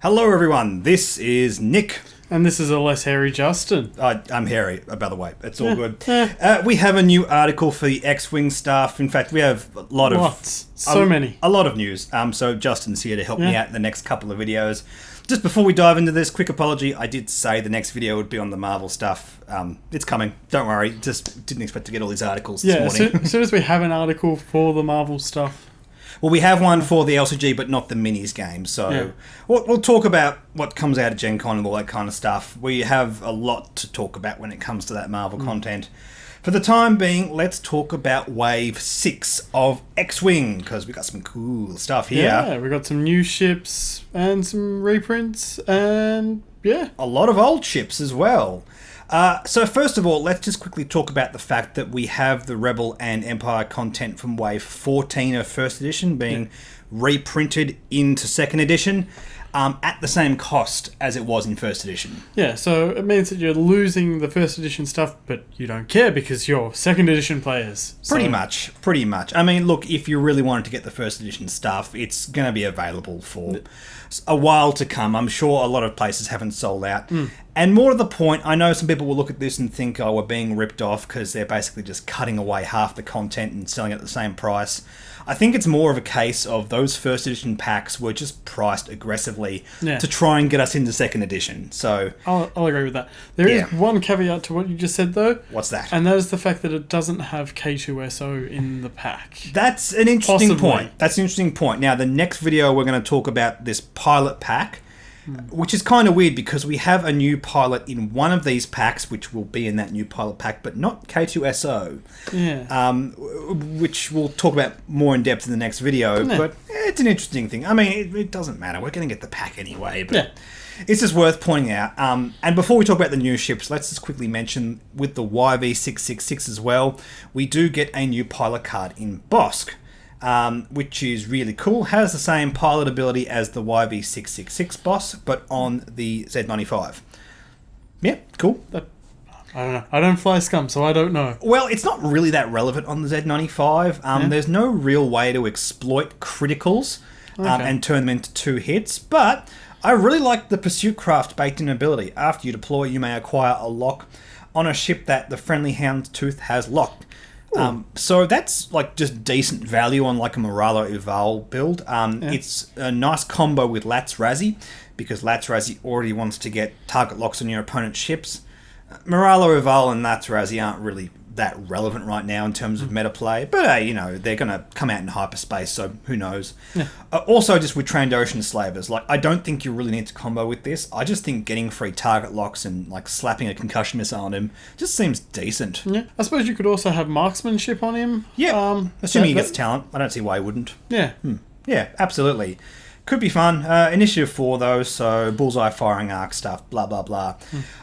Hello everyone, this is Nick. And this is a less hairy Justin. I'm hairy, by the way. It's all good. We have a new article for the X-Wing stuff. In fact, we have a lot of... many. A lot of news. So Justin's here to help me out in the next couple of videos. Just before we dive into this, quick apology. I did say the next video would be on the Marvel stuff. It's coming. Don't worry. Just didn't expect to get all these articles this morning. As soon as we have an article for the Marvel stuff... Well, we have one for the LCG, but not the minis game. So we'll talk about what comes out of Gen Con and all that kind of stuff. We have a lot to talk about when it comes to that Marvel content. For the time being, let's talk about Wave 6 of X-Wing, because we got some cool stuff here. Yeah, we got some new ships and some reprints and, a lot of old ships as well. So first of all, let's just quickly talk about the fact that we have the Rebel and Empire content from Wave 14 of First Edition being reprinted into Second Edition at the same cost as it was in First Edition. Yeah, so it means that you're losing the First Edition stuff, but you don't care because you're Second Edition players. So. Pretty much. I mean, look, if you really wanted to get the First Edition stuff, it's going to be available for a while to come. I'm sure a lot of places haven't sold out. And more to the point, I know some people will look at this and think, oh, we're being ripped off because they're basically just cutting away half the content and selling it at the same price. I think it's more of a case of those First Edition packs were just priced aggressively to try and get us into Second Edition. So I'll agree with that. There is one caveat to what you just said, though. What's that? And that is the fact that it doesn't have K2SO in the pack. That's an interesting point. That's an interesting point. Now, the next video, we're going to talk about this pilot pack, which is kind of weird because we have a new pilot in one of these packs, which will be in that new pilot pack, but not K2SO. Yeah. Which we'll talk about more in depth in the next video. Yeah. But it's an interesting thing. I mean, it doesn't matter. We're going to get the pack anyway. But it's just worth pointing out. And before we talk about the new ships, let's just quickly mention with the YV666 as well, we do get a new pilot card in Bosk. Which is really cool. Has the same pilot ability as the YV666 boss, but on the Z95. Yeah, cool. I don't know. I don't fly scum, so I don't know. Well, it's not really that relevant on the Z95. There's no real way to exploit criticals and turn them into 2 hits, but I really like the Pursuit Craft baked-in ability. After you deploy, you may acquire a lock on a ship that the friendly Houndstooth has locked. So that's like just decent value on like a Moralo Uval build. It's a nice combo with Lats Razzie because Lats Razzie already wants to get target locks on your opponent's ships. Moralo Uval and Lats Razzie aren't really that relevant right now in terms of meta play, but hey, they're going to come out in hyperspace, so who knows. Also, just with Trandoshan Slavers, like I don't think you really need to combo with this. I just think getting free target locks and like slapping a concussion missile on him just seems decent. Yeah, I suppose you could also have marksmanship on him. Yeah, assuming he gets talent. I don't see why he wouldn't. Yeah. Yeah, absolutely. Could be fun. Initiative 4 though, so bullseye firing arc stuff, blah blah blah.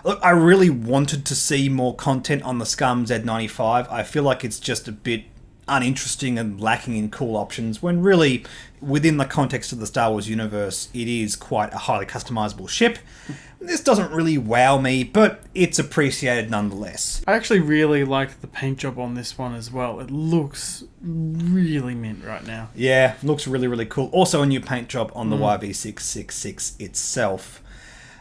Look, I really wanted to see more content on the Scum Z95. I feel like it's just a bit uninteresting and lacking in cool options when really within the context of the Star Wars universe it is quite a highly customizable ship. This doesn't really wow me, but it's appreciated nonetheless. I actually really like the paint job on this one as well. It looks really mint right now. Yeah, looks really, really cool. Also a new paint job on the YV666 itself.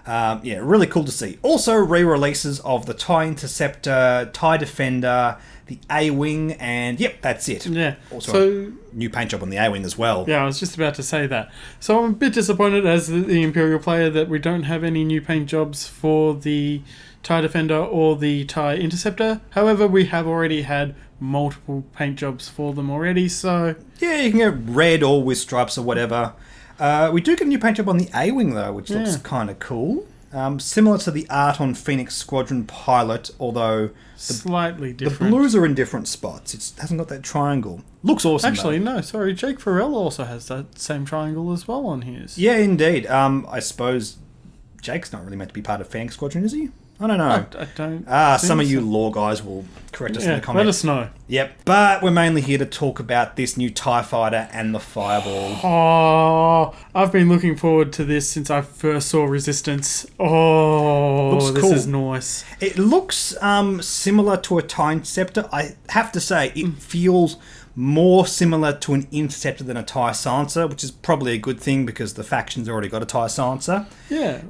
Really cool to see. Also re-releases of the TIE Interceptor, TIE Defender, the A-Wing, and that's it. Yeah. Also new paint job on the A-Wing as well. Yeah, I was just about to say that. So I'm a bit disappointed as the Imperial player that we don't have any new paint jobs for the TIE Defender or the TIE Interceptor. However, we have already had multiple paint jobs for them already, so... Yeah, you can get red or with stripes or whatever. We do get a new paint job on the A-Wing though, which looks kind of cool. Similar to the art on Phoenix Squadron Pilot, although slightly different. The blues are in different spots. It hasn't got that triangle. Looks awesome. Actually, no, sorry. Jake Farrell also has that same triangle as well on his. Yeah, indeed. I suppose Jake's not really meant to be part of Phoenix Squadron, is he? I don't know. I don't. Some of you lore guys will correct us in the comments. Let us know. Yep. But we're mainly here to talk about this new TIE Fighter and the Fireball. Oh, I've been looking forward to this since I first saw Resistance. Oh, Looks this cool. is nice. It looks similar to a TIE Interceptor. I have to say, it feels more similar to an Interceptor than a TIE Silencer, which is probably a good thing because the faction's already got a TIE Silencer. Yeah.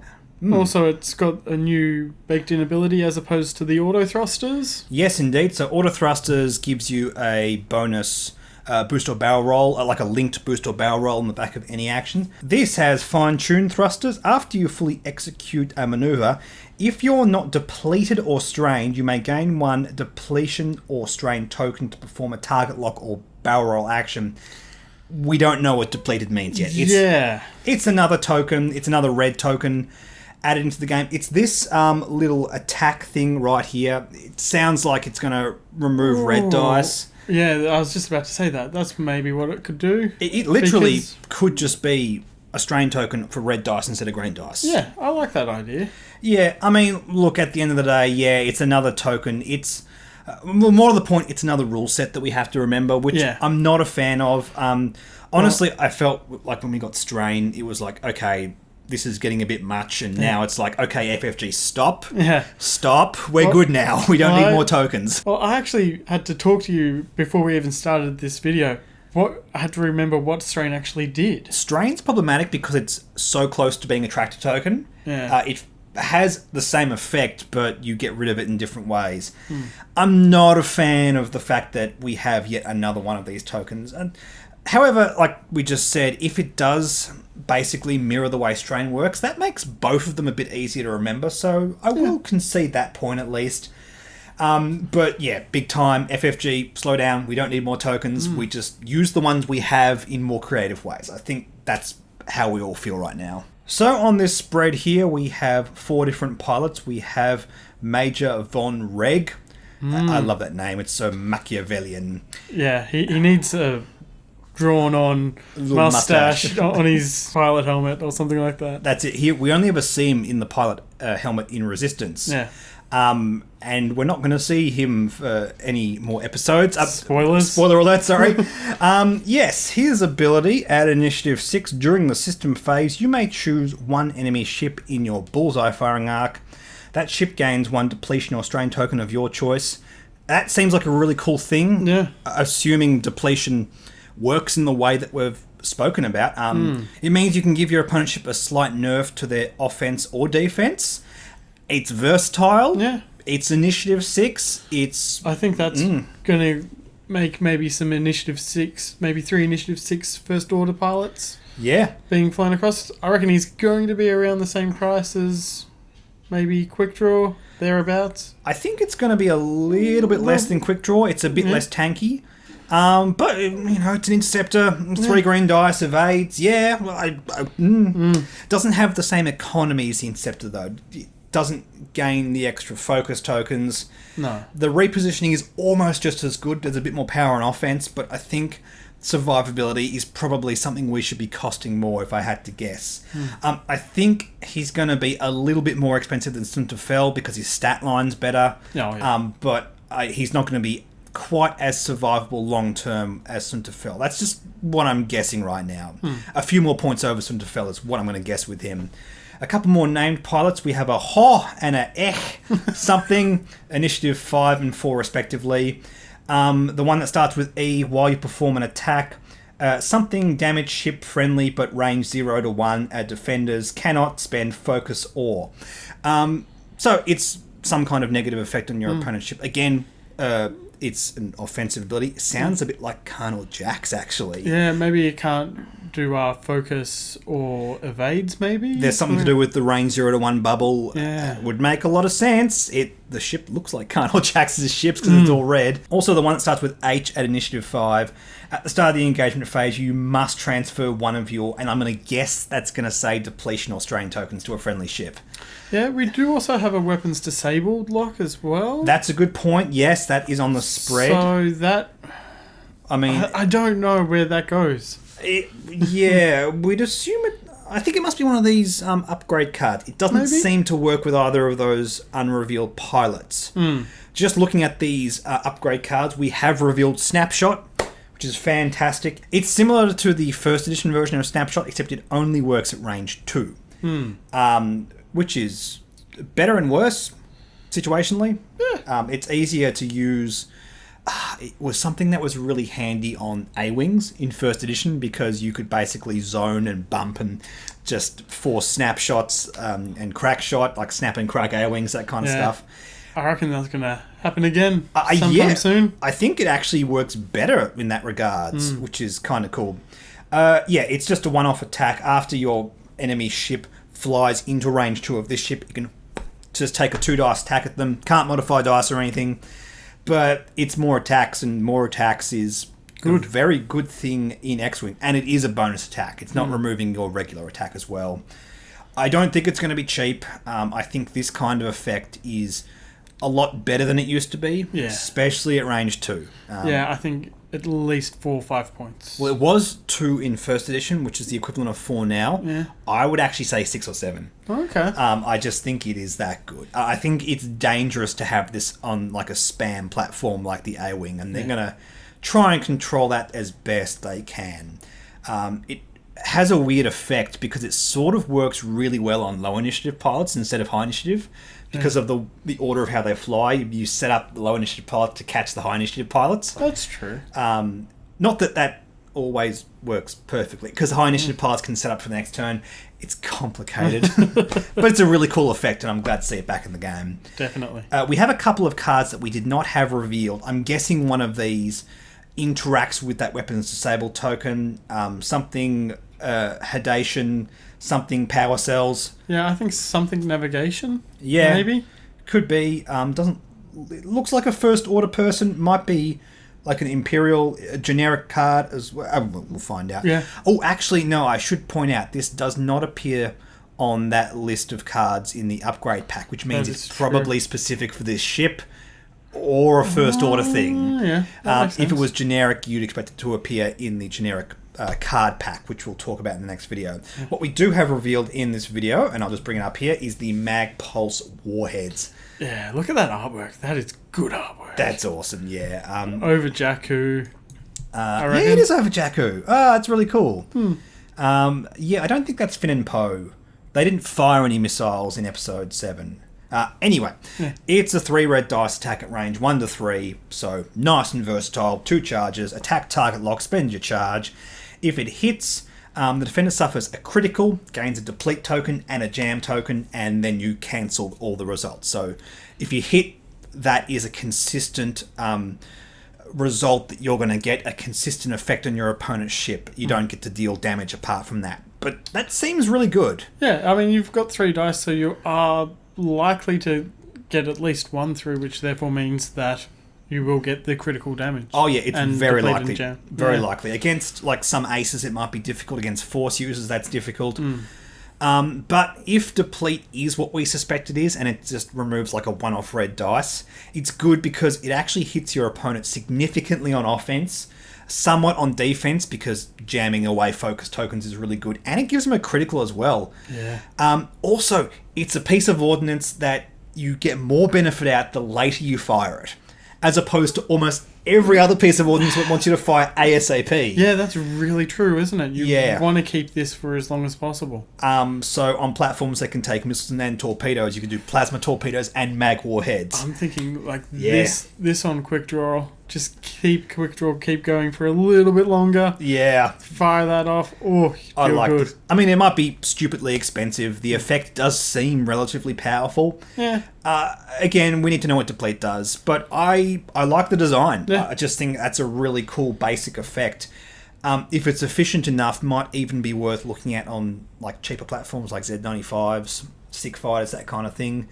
Also, it's got a new baked-in ability as opposed to the auto thrusters. Yes, indeed. So auto thrusters gives you a bonus boost or barrel roll, like a linked boost or barrel roll in the back of any action. This has fine-tuned thrusters. After you fully execute a maneuver, if you're not depleted or strained, you may gain 1 depletion or strain token to perform a target lock or barrel roll action. We don't know what depleted means yet. It's another token. It's another red token added into the game. It's this little attack thing right here. It sounds like it's going to remove red dice. Yeah, I was just about to say that. That's maybe what it could do. It literally could just be a strain token for red dice instead of green dice. Yeah, I like that idea. Yeah, I mean, look, at the end of the day, yeah, it's another token. It's more to the point, it's another rule set that we have to remember, which I'm not a fan of. Honestly, I felt like when we got strain, it was like, okay, this is getting a bit much, and now it's like, okay, FFG, stop. Yeah. Stop. We're good now. We don't need more tokens. Well, I actually had to talk to you before we even started this video. I had to remember what strain actually did. Strain's problematic because it's so close to being a tractor token. Yeah. It has the same effect, but you get rid of it in different ways. I'm not a fan of the fact that we have yet another one of these tokens. And however, like we just said, if it does basically mirror the way strain works, that makes both of them a bit easier to remember, so I will concede that point at least. But yeah, big time, FFG, slow down, we don't need more tokens, we just use the ones we have in more creative ways. I think that's how we all feel right now. So on this spread here, we have 4 different pilots. We have Major Von Reg. I love that name, it's so Machiavellian. Yeah, he needs a drawn-on mustache on his pilot helmet or something like that. That's it. Here, we only ever see him in the pilot helmet in Resistance. Yeah. And we're not going to see him for any more episodes. Spoilers. Spoiler alert, sorry. Yes, his ability at Initiative 6, during the system phase, you may choose 1 enemy ship in your bullseye firing arc. That ship gains 1 depletion or strain token of your choice. That seems like a really cool thing. Yeah. Assuming depletion works in the way that we've spoken about. It means you can give your opponent ship a slight nerf to their offense or defense. It's versatile. Yeah. It's Initiative 6. I think that's going to make maybe some Initiative 6, maybe 3 Initiative 6 First Order pilots. Yeah. Being flown across. I reckon he's going to be around the same price as maybe Quick Draw, thereabouts. I think it's going to be a little bit less than Quick Draw. It's a bit less tanky. But, you know, it's an Interceptor, 3 green dice, evades. Yeah, well, doesn't have the same economy as the Interceptor, though. It doesn't gain the extra focus tokens. No. The repositioning is almost just as good. There's a bit more power on offense, but I think survivability is probably something we should be costing more, if I had to guess. I think he's going to be a little bit more expensive than Sunterfell because his stat line's better. But he's not going to be quite as survivable long term as Sunterfell. That's just what I'm guessing right now. A few more points over Sunterfell is what I'm going to guess with him. A couple more named pilots. We have a Ho and a something, Initiative 5 and 4 respectively. The one that starts with E, while you perform an attack, something damage ship friendly but range 0 to 1, defenders cannot spend focus or. So it's some kind of negative effect on your opponent's ship. Again, it's an offensive ability. It sounds a bit like Colonel Jax, actually. Yeah, maybe it can't do focus or evades, maybe? There's something to do with the range 0 to 1 bubble. Yeah. Would make a lot of sense. The ship looks like Colonel Jax's ships because it's all red. Also, the one that starts with H at Initiative 5. At the start of the engagement phase, you must transfer one of your, and I'm going to guess that's going to say depletion or strain tokens to a friendly ship. Yeah, we do also have a weapons disabled lock as well. That's a good point. Yes, that is on the spread. So that... I mean... I don't know where that goes. Yeah, we'd assume it... I think it must be one of these upgrade cards. It doesn't seem to work with either of those unrevealed pilots. Just looking at these upgrade cards, we have revealed Snapshot, which is fantastic. It's similar to the first edition version of Snapshot, except it only works at range 2. Which is better and worse, situationally. It's easier to use. It was something that was really handy on A-Wings in first edition because you could basically zone and bump and just force snapshots and crack shot, like snap and crack A-Wings, that kind of stuff. I reckon that's going to happen again sometime soon. I think it actually works better in that regards, which is kind of cool. It's just a one-off attack. After your enemy ship flies into range 2 of this ship, you can just take a 2 dice attack at them. Can't modify dice or anything. But it's more attacks, and more attacks is a very good thing in X-Wing. And it is a bonus attack. It's not removing your regular attack as well. I don't think it's going to be cheap. I think this kind of effect is a lot better than it used to be, especially at range 2. I think at least 4 or 5 points. Well, it was 2 in first edition, which is the equivalent of 4 now. Yeah. I would actually say 6 or 7. Okay. I just think it is that good. I think it's dangerous to have this on like a spam platform like the A-Wing, and they're going to try and control that as best they can. It has a weird effect because it sort of works really well on low initiative pilots instead of high initiative. Because of the order of how they fly, you set up the low initiative pilot to catch the high initiative pilots. That's true. Not that always works perfectly, because high initiative pilots can set up for the next turn. It's complicated, but it's a really cool effect, and I'm glad to see it back in the game. Definitely. We have a couple of cards that we did not have revealed. I'm guessing one of these interacts with that weapons disabled token. Something Hadation, something power cells. Yeah, I think something navigation. Yeah, maybe could be. It looks like a first order person. Might be like an Imperial generic card as well. We'll find out. Yeah. Oh, actually, no. I should point out this does not appear on that list of cards in the upgrade pack, which means it's probably specific for this ship or a first order thing. Yeah. If it was generic, you'd expect it to appear in the generic card pack, which we'll talk about in the next video. What we do have revealed in this video, and I'll just bring it up here, is the Mag Pulse Warheads. Yeah, look at that artwork. That is good artwork. That's awesome, yeah. Over Jakku. Yeah, it is over Jakku. It's really cool. I don't think that's Finn and Poe. They didn't fire any missiles in episode 7. Anyway, it's a 3 red dice attack at range 1 to 3, so nice and versatile. 2 charges, attack target lock, spend your charge. If it hits, the defender suffers a critical, gains a deplete token and a jam token, and then you cancel all the results. So if you hit, that is a consistent result that you're going to get, a consistent effect on your opponent's ship. You don't get to deal damage apart from that. But that seems really good. Yeah, I mean, you've got 3 dice, so you are likely to get at least 1 through, which therefore means that you will get the critical damage. Oh yeah, it's very likely. Very likely. Against like some aces, it might be difficult. Against force users, that's difficult. But if deplete is what we suspect it is, and it just removes like a one-off red dice, it's good because it actually hits your opponent significantly on offense, somewhat on defense, because jamming away focus tokens is really good, and it gives them a critical as well. Yeah. Also, it's a piece of ordnance that you get more benefit out the later you fire it, as opposed to almost every other piece of ordnance that wants you to fire ASAP. Yeah, that's really true, isn't it? You want to keep this for as long as possible. So on platforms that can take missiles and torpedoes, you can do plasma torpedoes and mag warheads. I'm thinking like this on quick draw. Just keep quick draw, keep going for a little bit longer. Yeah. Fire that off. Oh, I like good. This. I mean, it might be stupidly expensive. The effect does seem relatively powerful. Yeah. Again, we need to know what deplete does, but I like the design. Yeah. I just think that's a really cool basic effect. If it's efficient enough, might even be worth looking at on like cheaper platforms like Z95s, Stick Fighters, that kind of thing.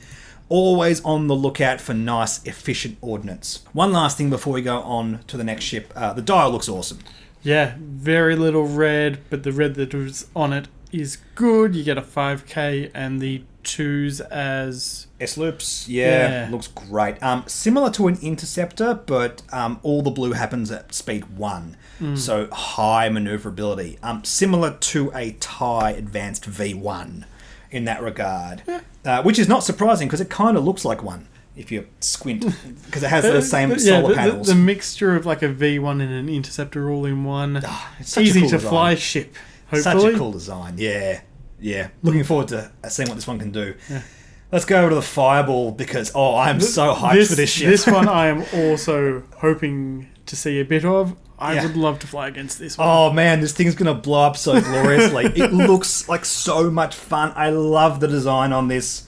Always on the lookout for nice, efficient ordnance. One last thing before we go on to the next ship. The dial looks awesome. Yeah, very little red, but the red that was on it is good. You get a 5k, and the S-Loops as... S-Loops, yeah, looks great. Similar to an Interceptor, but all the blue happens at speed 1. So high maneuverability. Similar to a TIE Advanced V1 in that regard. Which is not surprising because it kind of looks like one if you squint. Because it has the same solar panels. The mixture of like a V1 and an Interceptor all in one. It's such easy a cool to design. fly ship, hopefully. Such a cool design, yeah. Looking forward to seeing what this one can do. Let's go over to the Fireball because, I'm so hyped for this ship. This one I am also hoping to see a bit of. I would love to fly against this one. Oh man, this thing's going to blow up so gloriously. It looks like so much fun. I love the design on this.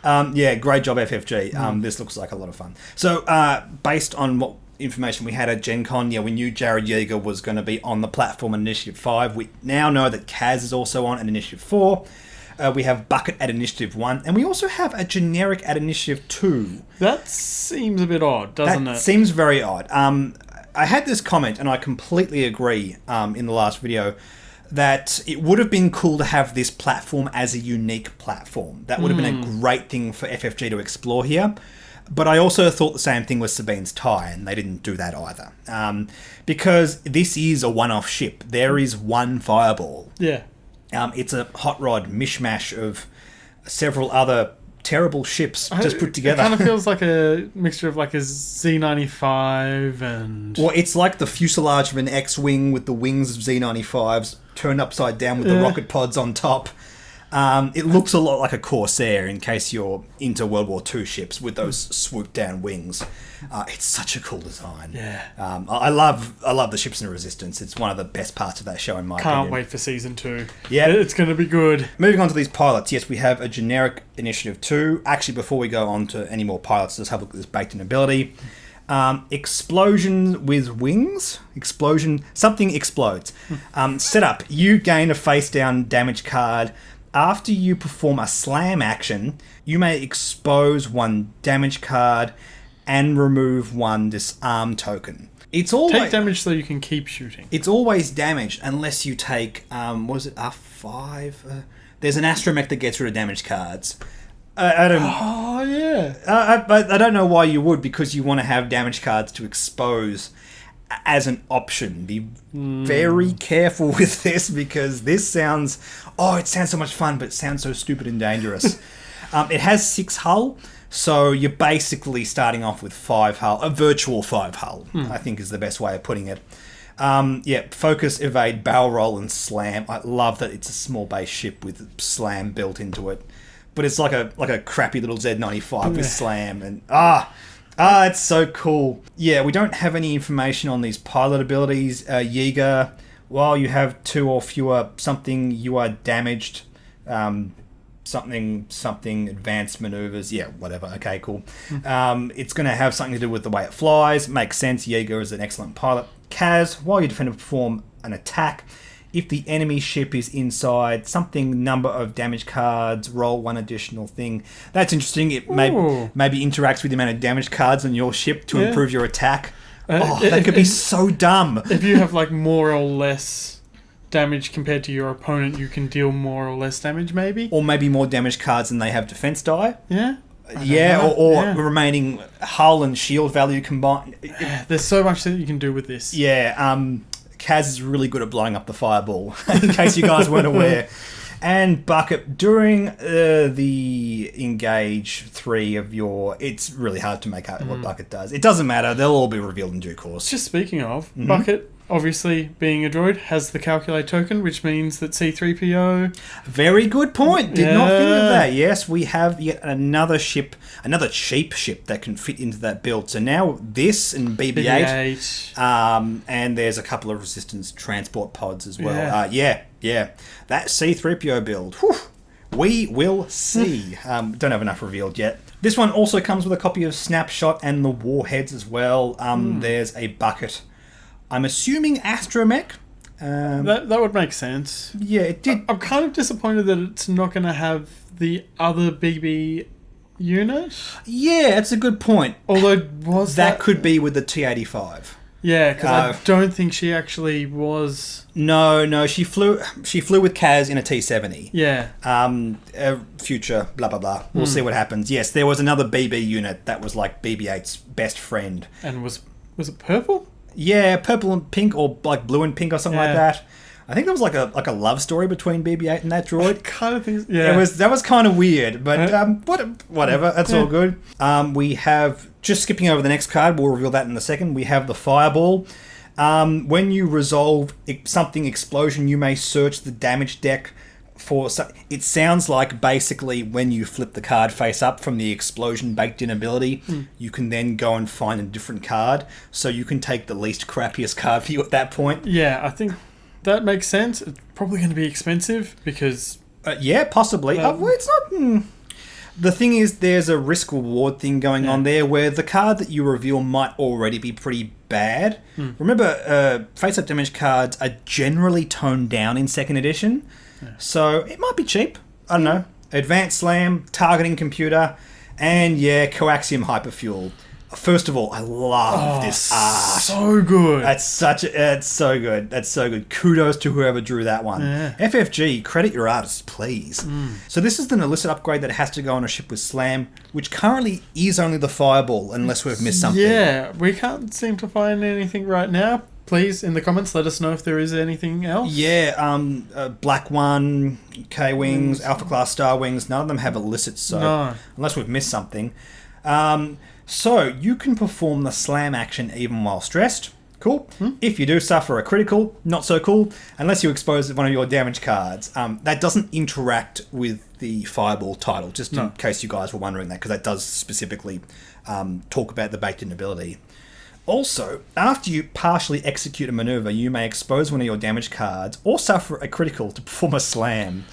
Great job, FFG. This looks like a lot of fun. So, based on what information we had at Gen Con, we knew Jared Yeager was going to be on the platform in Initiative 5. We now know that Kaz is also on at Initiative 4. We have Bucket at Initiative 1. And we also have a generic at Initiative 2. That seems a bit odd, doesn't it? That seems very odd. I had this comment, and I completely agree in the last video, that it would have been cool to have this platform as a unique platform. That would have been a great thing for FFG to explore here. But I also thought the same thing with Sabine's TIE, and they didn't do that either. Because this is a one-off ship. There is one Fireball. Yeah. It's a hot rod mishmash of several other terrible ships just put together. It kind of feels like a mixture of like a Z95 and... Well, it's like the fuselage of an X-Wing with the wings of Z95s turned upside down with the rocket pods on top. It looks a lot like a Corsair in case you're into World War II ships with those swoop-down wings. It's such a cool design. Yeah. I love the ships in Resistance. It's one of the best parts of that show in my opinion. Can't wait for Season 2. Yeah. It's going to be good. Moving on to these pilots. Yes, we have a generic Initiative 2. Actually, before we go on to any more pilots, let's have a look at this baked-in ability. Explosion with wings. Something explodes. Setup. You gain a face-down damage card. After you perform a slam action, you may expose one damage card and remove one disarm token. It's always take damage so you can keep shooting. It's always damage unless you take was it R5? There's an astromech that gets rid of damage cards. I don't. Oh yeah. I don't know why you would, because you want to have damage cards to expose as an option. Be very careful with this, because this sounds... it sounds so much fun, but it sounds so stupid and dangerous. It has 6 hull, so you're basically starting off with 5 hull. A virtual 5 hull, I think is the best way of putting it. Focus, evade, barrel roll, and slam. I love that it's a small base ship with slam built into it. But it's like a crappy little Z95 with slam. And it's so cool. Yeah, we don't have any information on these pilot abilities. Yeager, while you have 2 or fewer something, you are damaged. Something advanced maneuvers. Yeah, whatever. Okay, cool. It's going to have something to do with the way it flies. Makes sense. Yeager is an excellent pilot. Kaz, while your defender perform an attack, if the enemy ship is inside something number of damage cards, roll 1 additional thing. That's interesting. It maybe interacts with the amount of damage cards on your ship to improve your attack. That could be so dumb. If you have like more or less damage compared to your opponent, you can deal more or less damage maybe. Or maybe more damage cards than they have defense die. Yeah. Or remaining hull and shield value combined. There's so much that you can do with this. Yeah, Kaz is really good at blowing up the Fireball, in case you guys weren't aware. And Bucket, during the Engage 3 of your... It's really hard to make out what Bucket does. It doesn't matter. They'll all be revealed in due course. Just speaking of, Bucket, obviously, being a droid, has the Calculate token, which means that C-3PO... Very good point. Did not think of that. Yes, we have yet another ship, another cheap ship that can fit into that build. So now this and BB-8. And there's a couple of Resistance transport pods as well. Yeah. That C-3PO build. Whew, we will see. Don't have enough revealed yet. This one also comes with a copy of Snapshot and the Warheads as well. There's a Bucket. I'm assuming Astromech. That would make sense. Yeah, it did. I'm kind of disappointed that it's not going to have the other BB unit. Yeah, that's a good point. Although that could be with the T-85. Yeah, because I don't think she actually was. No, she flew with Kaz in a T-70. Yeah. Future, blah, blah, blah. We'll see what happens. Yes, there was another BB unit that was like BB-8's best friend. And was it purple? Yeah, purple and pink, or like blue and pink or something like that. I think there was like a love story between BB-8 and that droid. I kind of think, yeah. That was kind of weird, but whatever. That's all good. We have, just skipping over the next card, we'll reveal that in a second. We have the Fireball. When you resolve something explosion, you may search the damage deck for. It sounds like basically when you flip the card face up from the explosion baked in ability, you can then go and find a different card. So you can take the least crappiest card for you at that point. Yeah, I think that makes sense. It's probably going to be expensive because... yeah, possibly. Well, it's not... The thing is, there's a risk-reward thing going on there where the card that you reveal might already be pretty bad. Remember, face-up damage cards are generally toned down in 2nd edition, so it might be cheap. I don't know. Advanced Slam, Targeting Computer, and Coaxium Hyperfuel. First of all, I love this art. So good. It's so good. That's so good. Kudos to whoever drew that one. Yeah. FFG, credit your artists, please. So this is an illicit upgrade that has to go on a ship with Slam, which currently is only the Fireball, unless we've missed something. Yeah, we can't seem to find anything right now. Please, in the comments, let us know if there is anything else. Yeah, Black One, K-Wings, Alpha Class Star Wings, none of them have illicits, so unless we've missed something. So, you can perform the Slam action even while stressed. Cool. If you do suffer a critical, not so cool, unless you expose one of your damage cards. That doesn't interact with the Fireball title, just in case you guys were wondering that, because that does specifically talk about the baked-in ability. Also, after you partially execute a maneuver, you may expose one of your damage cards or suffer a critical to perform a Slam.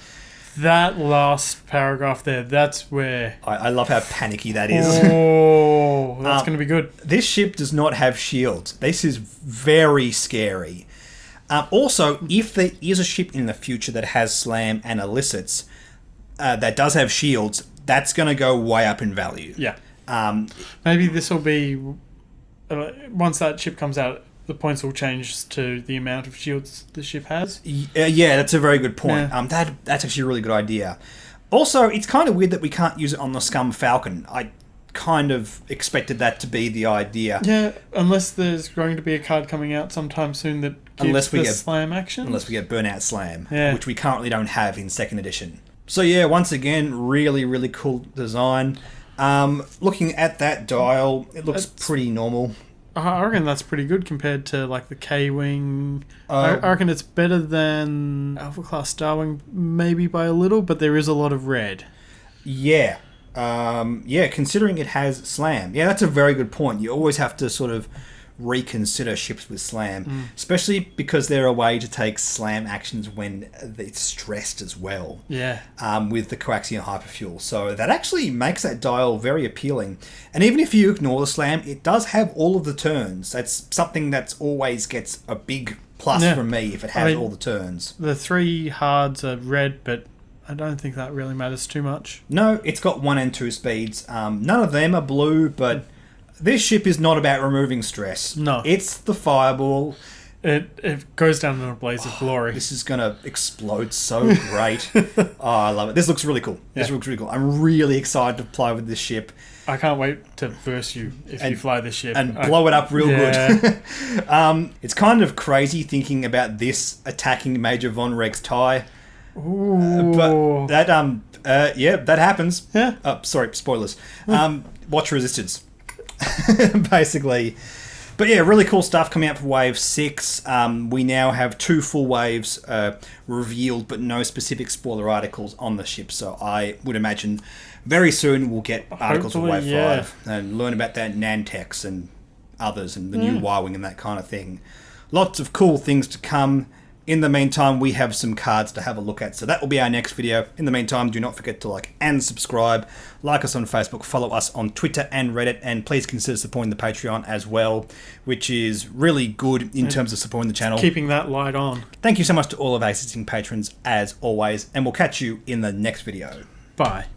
That last paragraph there, that's where... I love how panicky that is. Oh, that's going to be good. This ship does not have shields. This is very scary. Also, if there is a ship in the future that has Slam and illicits, that does have shields, that's going to go way up in value. Yeah. Maybe this will be... once that ship comes out... the points will change to the amount of shields the ship has. Yeah, that's a very good point. Yeah. That's actually a really good idea. Also, it's kind of weird that we can't use it on the Scum Falcon. I kind of expected that to be the idea. Yeah, unless there's going to be a card coming out sometime soon that gives the Slam action. Unless we get Burnout Slam, which we currently don't have in 2nd edition. So yeah, once again, really, really cool design. Looking at that dial, it looks pretty normal. I reckon that's pretty good compared to like the K-Wing. I reckon it's better than Alpha Class Star Wing, maybe by a little, but there is a lot of red. Yeah. Considering it has Slam. Yeah, that's a very good point. You always have to sort of reconsider ships with Slam, especially because they're a way to take Slam actions when it's stressed as well. Yeah. With the Coaxium Hyperfuel. So that actually makes that dial very appealing. And even if you ignore the Slam, it does have all of the turns. That's something that always gets a big plus from me if it has all the turns. The 3 hards are red, but I don't think that really matters too much. No, it's got 1 and 2 speeds. None of them are blue, but this ship is not about removing stress. No. It's the Fireball. It goes down in a blaze of glory. This is going to explode so great. I love it. This looks really cool. Yeah. This looks really cool. I'm really excited to play with this ship. I can't wait to verse you if you fly this ship. And blow it up real good. It's kind of crazy thinking about this attacking Major Von Reg's TIE. Ooh. But that, that happens. Yeah. Sorry, spoilers. Watch Resistance. Basically. But yeah, really cool stuff coming out for Wave 6. We now have 2 full waves revealed, but no specific spoiler articles on the ship. So I would imagine very soon we'll get articles for Wave 5 and learn about that Nantex and others and the new Y-Wing and that kind of thing. Lots of cool things to come. In the meantime, we have some cards to have a look at, so that will be our next video. In the meantime, do not forget to like and subscribe. Like us on Facebook, follow us on Twitter and Reddit, and please consider supporting the Patreon as well, which is really good in terms of supporting the channel. Keeping that light on. Thank you so much to all of our existing patrons, as always, and we'll catch you in the next video. Bye.